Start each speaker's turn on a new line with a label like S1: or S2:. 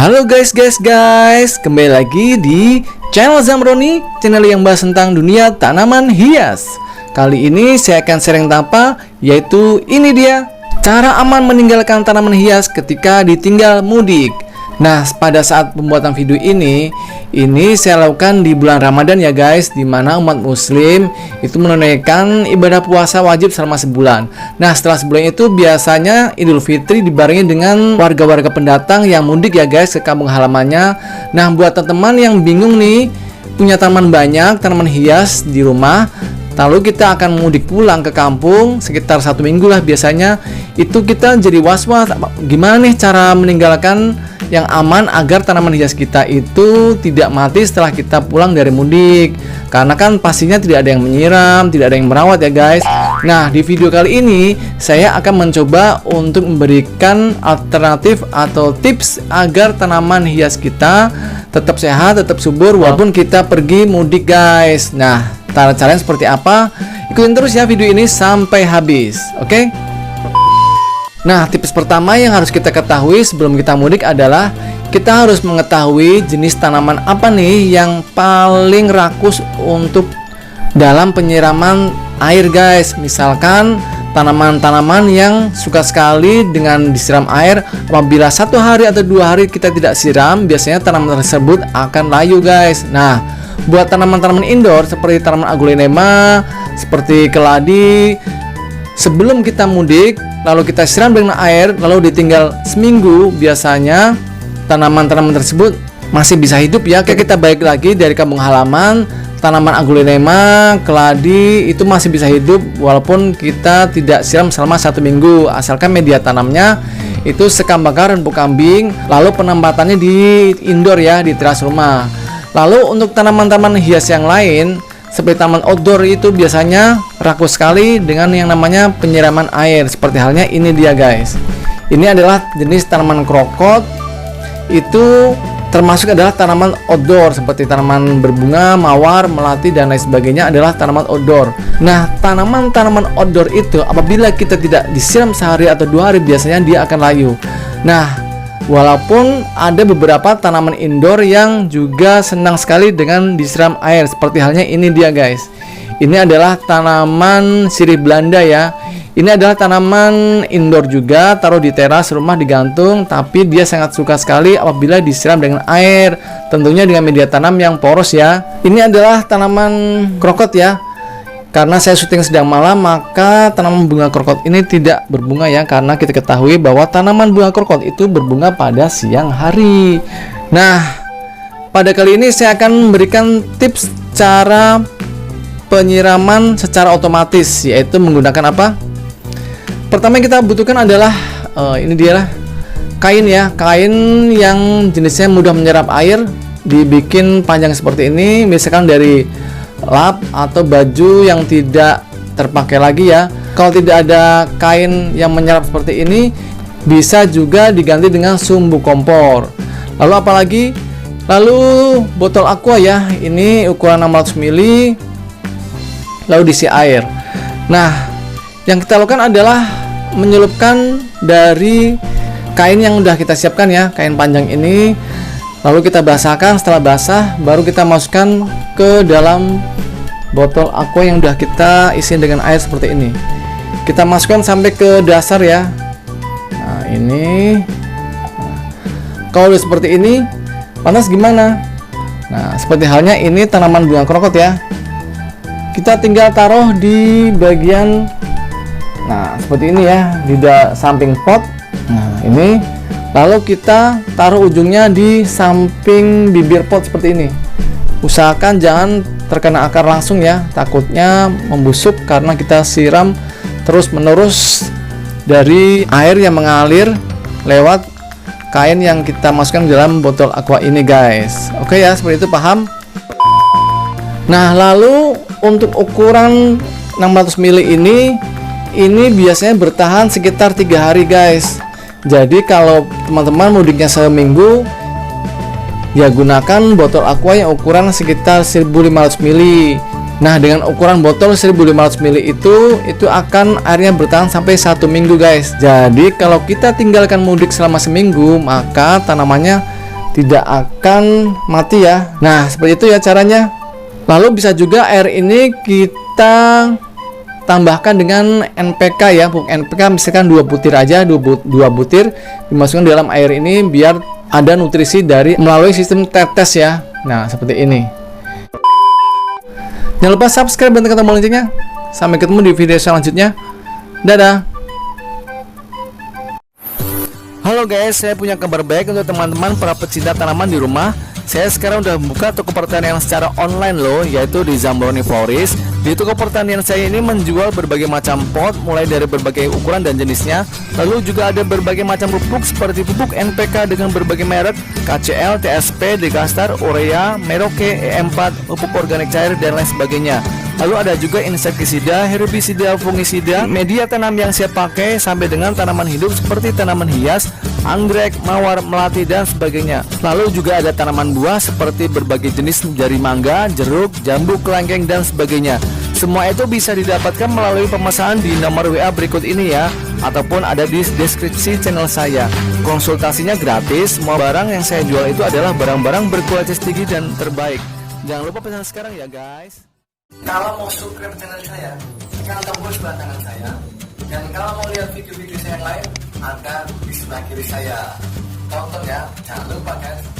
S1: Halo guys, kembali lagi di channel Zamroni, channel yang bahas tentang dunia tanaman hias. Kali ini saya akan sharing tentang apa, yaitu ini dia, cara aman meninggalkan tanaman hias ketika ditinggal mudik. Nah, pada saat pembuatan video ini saya lakukan di bulan Ramadan ya guys, dimana umat muslim itu menunaikan ibadah puasa wajib selama sebulan. Nah, setelah sebulan itu biasanya Idul Fitri dibarengi dengan warga-warga pendatang yang mudik ya guys ke kampung halamannya. Nah, buat teman-teman yang bingung nih, punya tanaman banyak, tanaman hias di rumah, lalu kita akan mudik pulang ke kampung sekitar 1 minggu lah biasanya, itu kita jadi was-was gimana nih cara meninggalkan yang aman agar tanaman hias kita itu tidak mati setelah kita pulang dari mudik, karena kan pastinya tidak ada yang menyiram, tidak ada yang merawat ya guys. Nah, di video kali ini saya akan mencoba untuk memberikan alternatif atau tips agar tanaman hias kita tetap sehat, tetap subur walaupun kita pergi mudik guys. Nah, cara-caranya seperti apa? Ikutin terus ya video ini sampai habis, oke? Nah, tips pertama yang harus kita ketahui sebelum kita mudik adalah kita harus mengetahui jenis tanaman apa nih yang paling rakus untuk dalam penyiraman air guys. Misalkan tanaman-tanaman yang suka sekali dengan disiram air, apabila 1 hari atau 2 hari kita tidak siram, biasanya tanaman tersebut akan layu guys. Nah, buat tanaman-tanaman indoor seperti tanaman aglaonema, seperti keladi, sebelum kita mudik lalu kita siram dengan air, lalu ditinggal seminggu, biasanya tanaman-tanaman tersebut masih bisa hidup ya. Kayak kita balik lagi dari kampung halaman, tanaman aglaonema, keladi itu masih bisa hidup walaupun kita tidak siram selama 1 minggu, asalkan media tanamnya itu sekam bakar empuk kambing, lalu penempatannya di indoor ya, di teras rumah. Lalu untuk tanaman-tanaman hias yang lain seperti tanaman outdoor itu biasanya rakus sekali dengan yang namanya penyiraman air. Seperti halnya ini dia guys. Ini adalah jenis tanaman krokot. Itu termasuk adalah tanaman outdoor seperti tanaman berbunga, mawar, melati dan lain sebagainya adalah tanaman outdoor. Nah, tanaman-tanaman outdoor itu apabila kita tidak disiram sehari atau 2 hari biasanya dia akan layu. Nah, walaupun ada beberapa tanaman indoor yang juga senang sekali dengan disiram air, seperti halnya ini dia guys. Ini adalah tanaman sirih Belanda ya. Ini adalah tanaman indoor juga, taruh di teras rumah digantung, tapi dia sangat suka sekali apabila disiram dengan air, tentunya dengan media tanam yang poros ya. Ini adalah tanaman krokot ya. Karena saya syuting sedang malam, maka tanaman bunga krokot ini tidak berbunga ya, karena kita ketahui bahwa tanaman bunga krokot itu berbunga pada siang hari. Nah, pada kali ini saya akan memberikan tips cara penyiraman secara otomatis, yaitu menggunakan apa? Pertama yang kita butuhkan adalah ini dia lah, kain ya, kain yang jenisnya mudah menyerap air, dibikin panjang seperti ini, misalkan dari lap atau baju yang tidak terpakai lagi ya. Kalau tidak ada kain yang menyerap seperti ini, bisa juga diganti dengan sumbu kompor. Lalu apalagi? Lalu botol aqua ya, ini ukuran 600 ml, lalu diisi air. Nah, yang kita lakukan adalah menyelupkan dari kain yang udah kita siapkan ya, kain panjang ini. Lalu kita basahkan, setelah basah baru kita masukkan ke dalam botol aqua yang udah kita isi dengan air seperti ini. Kita masukkan sampai ke dasar ya. Nah, ini. Kalau udah seperti ini, panas gimana? Nah, seperti halnya ini tanaman bunga krokot ya. Kita tinggal taruh di bagian, nah seperti ini ya, di samping pot. Nah, ini. Lalu kita taruh ujungnya di samping bibir pot seperti ini. Usahakan jangan terkena akar langsung ya, takutnya membusuk karena kita siram terus-menerus dari air yang mengalir lewat kain yang kita masukkan dalam botol aqua ini guys. Oke ya, seperti itu, paham? Nah, lalu untuk ukuran 600 ml ini biasanya bertahan sekitar 3 hari guys. Jadi kalau teman-teman mudiknya seminggu, ya gunakan botol aqua yang ukuran sekitar 1500 ml. Nah, dengan ukuran botol 1500 ml itu akan airnya bertahan sampai 1 minggu guys. Jadi kalau kita tinggalkan mudik selama seminggu, maka tanamannya tidak akan mati ya. Nah, seperti itu ya caranya. Lalu bisa juga air ini kita tambahkan dengan NPK ya. Pupuk NPK misalkan 2 butir aja, 2 butir dimasukkan dalam air ini biar ada nutrisi dari melalui sistem tetes ya. Nah, seperti ini. Jangan lupa subscribe dan tekan tombol loncengnya. Sampai ketemu di video selanjutnya. Dadah. Halo guys, saya punya kabar baik untuk teman-teman para pecinta tanaman di rumah. Saya sekarang udah membuka toko pertanian secara online loh, yaitu di Zambroni Florist. Di toko pertanian saya ini menjual berbagai macam pot, mulai dari berbagai ukuran dan jenisnya. Lalu juga ada berbagai macam pupuk seperti pupuk NPK dengan berbagai merek, KCL, TSP, Degastar, Urea, Merauke, E4, pupuk organik cair dan lain sebagainya. Lalu ada juga insektisida, herbisida, fungisida, media tanam yang saya pakai sampai dengan tanaman hidup seperti tanaman hias, anggrek, mawar, melati dan sebagainya. Lalu juga ada tanaman buah seperti berbagai jenis dari mangga, jeruk, jambu, kelengkeng dan sebagainya. Semua itu bisa didapatkan melalui pemesanan di nomor WA berikut ini ya, ataupun ada di deskripsi channel saya. Konsultasinya gratis. Semua barang yang saya jual itu adalah barang-barang berkualitas tinggi dan terbaik. Jangan lupa pesan sekarang ya guys. Kalau mau subscribe channel saya, tekan tombol sebelah kanan saya. Dan kalau mau lihat video-video saya yang lain, ada di sebelah kiri saya. Tonton ya, jangan lupa guys.